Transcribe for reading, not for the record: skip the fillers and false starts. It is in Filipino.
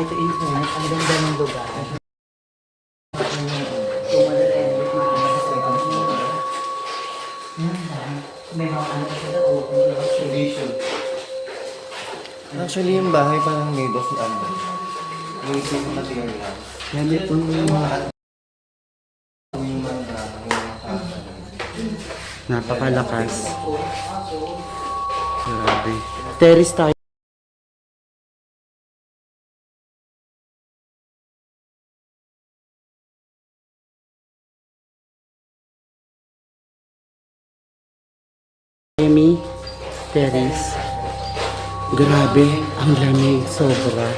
kahit init, ang ganda ng lugar. May mga ano kasi daw, Actually, yung bahay parang made of yung same material lang. yan po yung Yung mga napakalakas. Grabe. Terrace tayo. Terrace. Grabe, ang lamig, sobra.